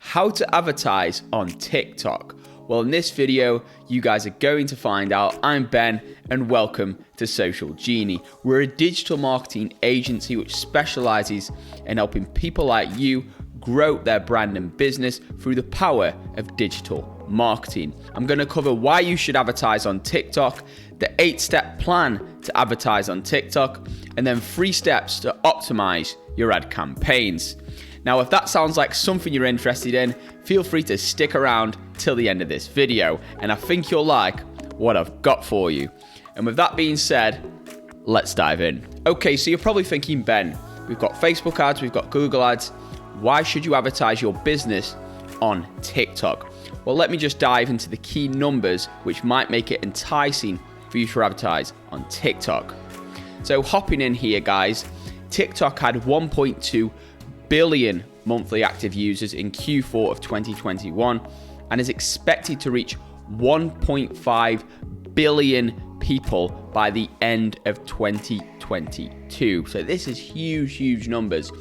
How to advertise on TikTok. Well, in this video, you guys are going to find out. I'm Ben and welcome to Social Genie. We're a digital marketing agency which specializes in helping people like you grow their brand and business through the power of digital marketing. I'm going to cover why you should advertise on TikTok, the 8-step plan to advertise on TikTok, and then 3 steps to optimize your ad campaigns. Now, if that sounds like something you're interested in, feel free to stick around till the end of this video, and I think you'll like what I've got for you. And with that being said, let's dive in. Okay, so you're probably thinking, Ben, we've got Facebook ads, we've got Google ads. Why should you advertise your business on TikTok? Well, let me just dive into the key numbers which might make it enticing for you to advertise on TikTok. So hopping in here, guys, TikTok had 1.2 billion monthly active users in Q4 of 2021 and is expected to reach 1.5 billion people by the end of 2022. So this is huge numbers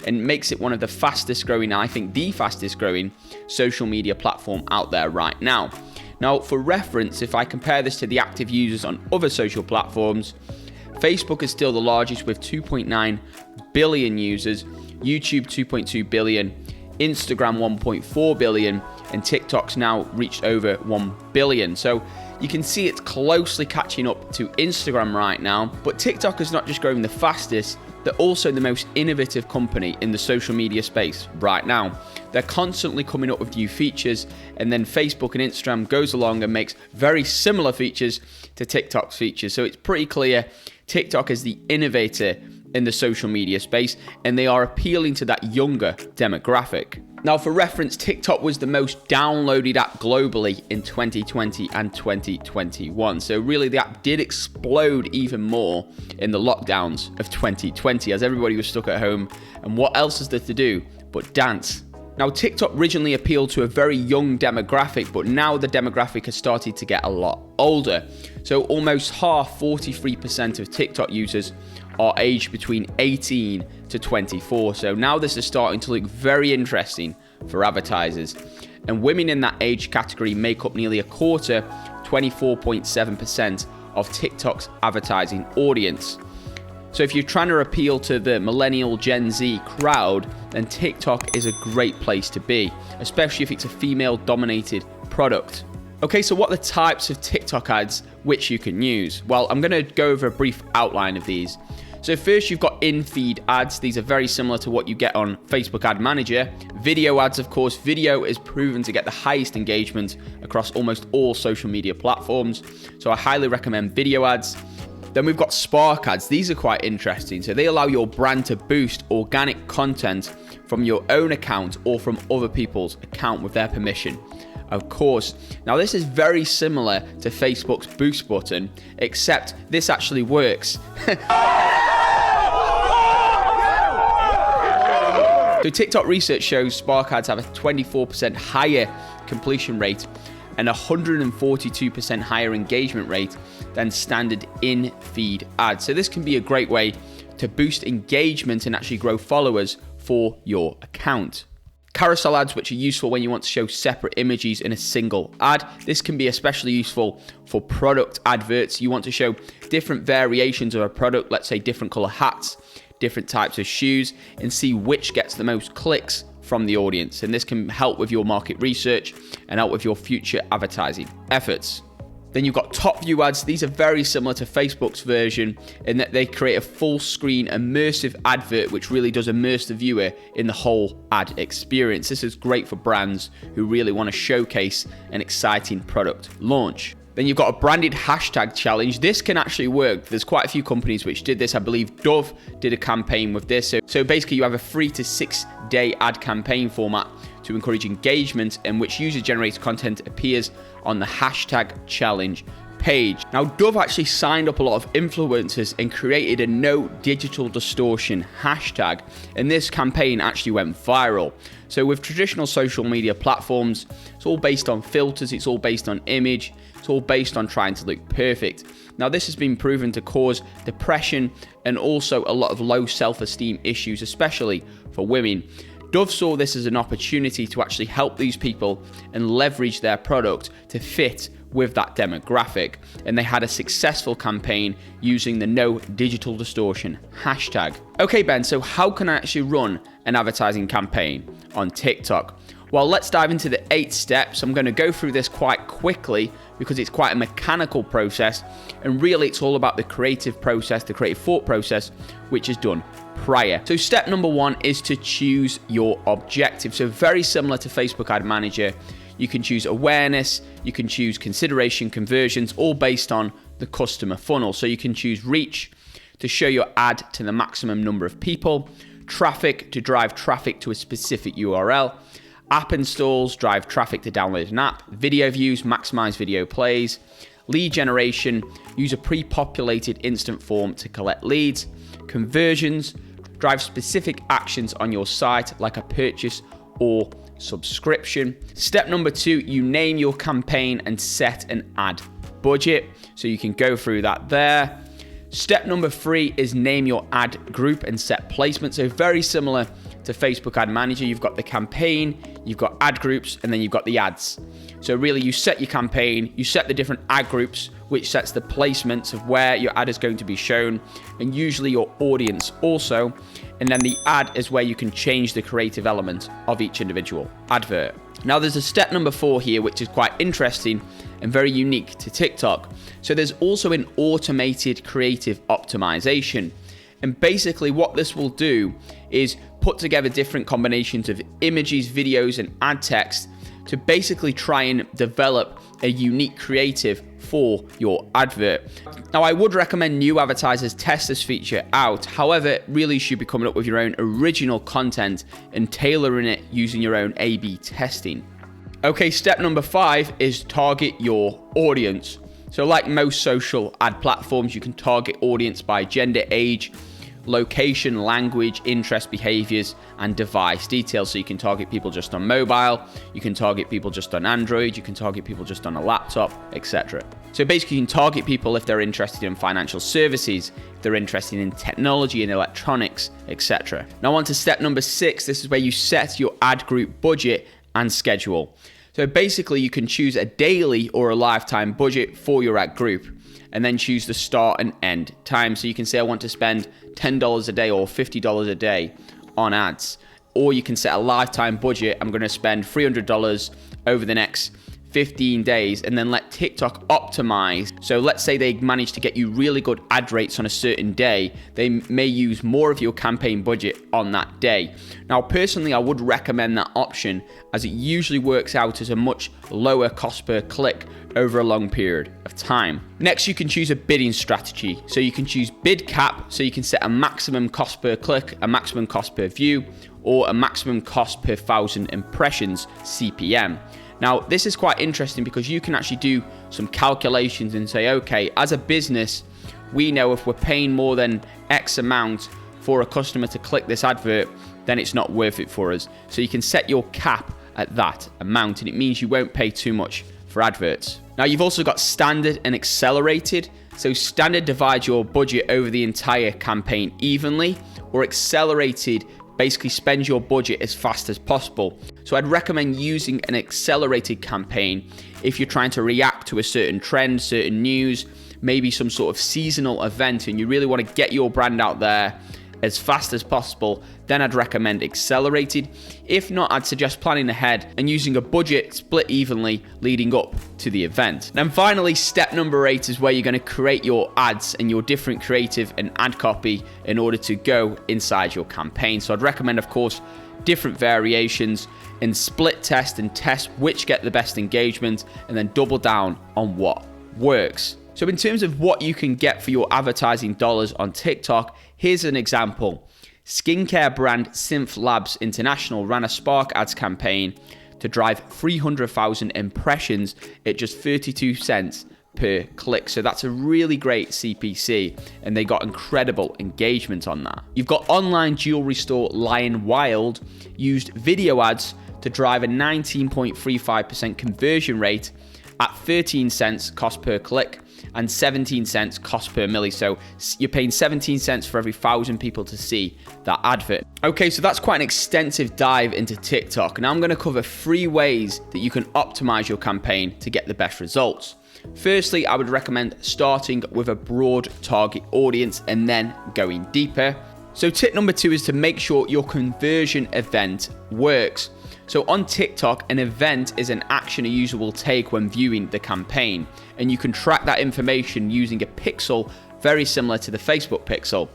and makes it one of the fastest growing, I think the fastest growing social media platform out there right now. Now, for reference, if I compare this to the active users on other social platforms, Facebook is still the largest with 2.9 billion users, YouTube 2.2 billion, Instagram 1.4 billion, and TikTok's now reached over 1 billion. So you can see it's closely catching up to Instagram right now, but TikTok is not just growing the fastest, they're also the most innovative company in the social media space right now. They're constantly coming up with new features, and then Facebook and Instagram goes along and makes very similar features to TikTok's features. So it's pretty clear TikTok is the innovator in the social media space, and they are appealing to that younger demographic. Now, for reference, TikTok was the most downloaded app globally in 2020 and 2021. So really, the app did explode even more in the lockdowns of 2020 as everybody was stuck at home. And what else is there to do but dance? Now, TikTok originally appealed to a very young demographic, but now the demographic has started to get a lot older. So almost half, 43% of TikTok users are aged between 18 to 24. So now this is starting to look very interesting for advertisers. And women in that age category make up nearly a quarter, 24.7% of TikTok's advertising audience. So if you're trying to appeal to the millennial Gen Z crowd, then TikTok is a great place to be, especially if it's a female-dominated product. Okay, so what are the types of TikTok ads which you can use? Well, I'm going to go over a brief outline of these. So first, you've got in-feed ads. These are very similar to what you get on Facebook Ad Manager. Video ads, of course. Video is proven to get the highest engagement across almost all social media platforms. So I highly recommend video ads. Then we've got Spark ads. These are quite interesting. So they allow your brand to boost organic content from your own account or from other people's account with their permission, of course. Now, this is very similar to Facebook's boost button, except this actually works. So TikTok research shows Spark ads have a 24% higher completion rate and 142% higher engagement rate than standard in-feed ads. So this can be a great way to boost engagement and actually grow followers for your account. Carousel ads, which are useful when you want to show separate images in a single ad. This can be especially useful for product adverts. You want to show different variations of a product, let's say different color hats, different types of shoes, and see which gets the most clicks from the audience. And this can help with your market research and help with your future advertising efforts. Then you've got top view ads. These are very similar to Facebook's version in that they create a full screen immersive advert which really does immerse the viewer in the whole ad experience. This is great for brands who really want to showcase an exciting product launch. Then you've got a branded hashtag challenge. This can actually work. There's quite a few companies which did this. I believe Dove did a campaign with this. So basically you have a 3 to 6 day ad campaign format to encourage engagement in which user-generated content appears on the hashtag challenge page. Now, Dove actually signed up a lot of influencers and created a no digital distortion hashtag, and this campaign actually went viral. So with traditional social media platforms, it's all based on filters, it's all based on image, it's all based on trying to look perfect. Now, this has been proven to cause depression and also a lot of low self-esteem issues, especially for women. Dove saw this as an opportunity to actually help these people and leverage their product to fit with that demographic, and they had a successful campaign using the No Digital Distortion hashtag. Okay, Ben, so how can I actually run an advertising campaign on TikTok? Well, let's dive into the 8 steps. I'm going to go through this quite quickly because it's quite a mechanical process, and really it's all about the creative process, the creative thought process, which is done prior. So step number 1 is to choose your objective. So very similar to Facebook Ad Manager, you can choose awareness, you can choose consideration, conversions, all based on the customer funnel. So you can choose reach to show your ad to the maximum number of people, traffic to drive traffic to a specific URL, app installs, drive traffic to download an app, video views, maximize video plays, lead generation, use a pre-populated instant form to collect leads, conversions, drive specific actions on your site like a purchase or subscription. Step number 2, you name your campaign and set an ad budget. So you can go through that there. Step number 3 is name your ad group and set placement. So very similar to Facebook Ad Manager, you've got the campaign, you've got ad groups, and then you've got the ads. So really you set your campaign, you set the different ad groups, which sets the placements of where your ad is going to be shown, and usually your audience also. And then the ad is where you can change the creative element of each individual advert. Now there's a step number 4 here, which is quite interesting and very unique to TikTok. So there's also an automated creative optimization. And basically what this will do is put together different combinations of images, videos, and ad text to basically try and develop a unique creative for your advert. Now, I would recommend new advertisers test this feature out. However, really you should be coming up with your own original content and tailoring it using your own A/B testing. Okay, step number 5 is target your audience. So like most social ad platforms, you can target audience by gender, age, location, language, interest, behaviors, and device details. So you can target people just on mobile, you can target people just on Android, you can target people just on a laptop, etc. So basically you can target people if they're interested in financial services, if they're interested in technology and electronics, etc. Now on to step number 6. This is where you set your ad group budget and schedule. So basically you can choose a daily or a lifetime budget for your ad group, and then choose the start and end time. So you can say I want to spend $10 a day or $50 a day on ads. Or you can set a lifetime budget. I'm going to spend $300 over the next 15 days, and then let TikTok optimize. So let's say they manage to get you really good ad rates on a certain day. They may use more of your campaign budget on that day. Now, personally, I would recommend that option as it usually works out as a much lower cost per click over a long period of time. Next, you can choose a bidding strategy. So you can choose bid cap, so you can set a maximum cost per click, a maximum cost per view, or a maximum cost per 1,000 impressions, CPM. Now, this is quite interesting because you can actually do some calculations and say, okay, as a business, we know if we're paying more than X amount for a customer to click this advert, then it's not worth it for us. So you can set your cap at that amount, and it means you won't pay too much for adverts. Now, you've also got standard and accelerated. So standard divides your budget over the entire campaign evenly, or accelerated basically spends your budget as fast as possible. So I'd recommend using an accelerated campaign if you're trying to react to a certain trend, certain news, maybe some sort of seasonal event, and you really want to get your brand out there as fast as possible. Then I'd recommend accelerated. If not, I'd suggest planning ahead and using a budget split evenly leading up to the event. Then finally, step number 8 is where you're going to create your ads and your different creative and ad copy in order to go inside your campaign. So I'd recommend, of course, different variations and split test and test which get the best engagement, and then double down on what works. So in terms of what you can get for your advertising dollars on TikTok, here's an example. Skincare brand Synth Labs International ran a Spark Ads campaign to drive 300,000 impressions at just 32 cents per click. So that's a really great CPC, and they got incredible engagement on that. You've got online jewelry store Lion Wild used video ads to drive a 19.35% conversion rate at 13 cents cost per click. and 17 cents cost per milli. So you're paying 17 cents for every 1,000 people to see that advert. Okay, so that's quite an extensive dive into TikTok. Now I'm going to cover 3 ways that you can optimize your campaign to get the best results. Firstly, I would recommend starting with a broad target audience and then going deeper. So tip number 2 is to make sure your conversion event works. So on TikTok, an event is an action a user will take when viewing the campaign, and you can track that information using a pixel very similar to the Facebook pixel.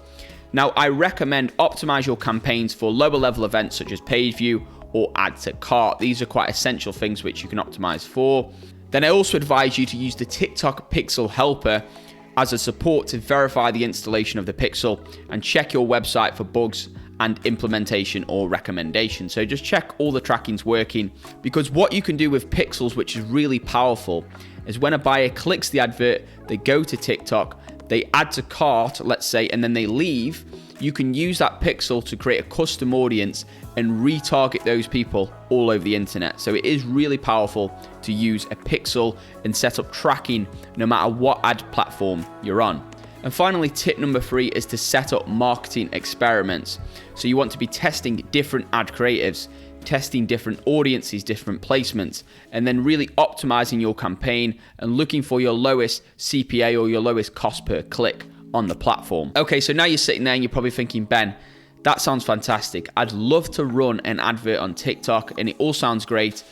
Now, I recommend optimize your campaigns for lower level events such as page view or add to cart. These are quite essential things which you can optimize for. Then I also advise you to use the TikTok Pixel Helper as a support to verify the installation of the pixel and check your website for bugs and implementation or recommendation. So just check all the tracking's working, because what you can do with pixels, which is really powerful, is when a buyer clicks the advert, they go to TikTok, they add to cart, let's say, and then they leave, you can use that pixel to create a custom audience and retarget those people all over the internet. So it is really powerful to use a pixel and set up tracking no matter what ad platform you're on. And finally, tip number 3 is to set up marketing experiments. So you want to be testing different ad creatives, testing different audiences, different placements, and then really optimizing your campaign and looking for your lowest CPA or your lowest cost per click on the platform. Okay, so now you're sitting there and you're probably thinking, Ben, that sounds fantastic. I'd love to run an advert on TikTok and it all sounds great.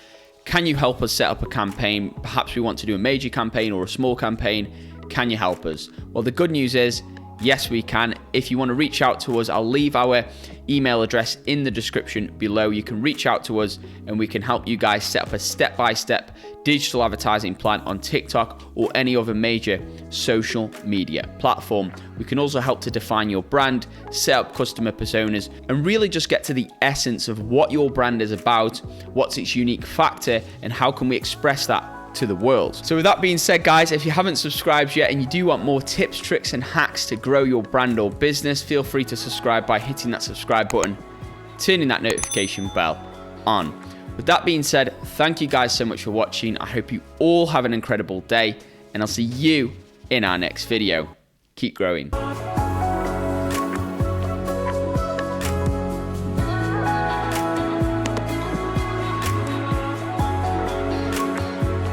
Can you help us set up a campaign? Perhaps we want to do a major campaign or a small campaign. Can you help us? Well, the good news is, yes, we can. If you want to reach out to us, I'll leave our email address in the description below. You can reach out to us and we can help you guys set up a step-by-step digital advertising plan on TikTok or any other major social media platform. We can also help to define your brand, set up customer personas, and really just get to the essence of what your brand is about, what's its unique factor, and how can we express that to the world. So with that being said, guys, if you haven't subscribed yet and you do want more tips, tricks, and hacks to grow your brand or business, feel free to subscribe by hitting that subscribe button, turning that notification bell on. With that being said, thank you guys so much for watching. I hope you all have an incredible day, and I'll see you in our next video. Keep growing.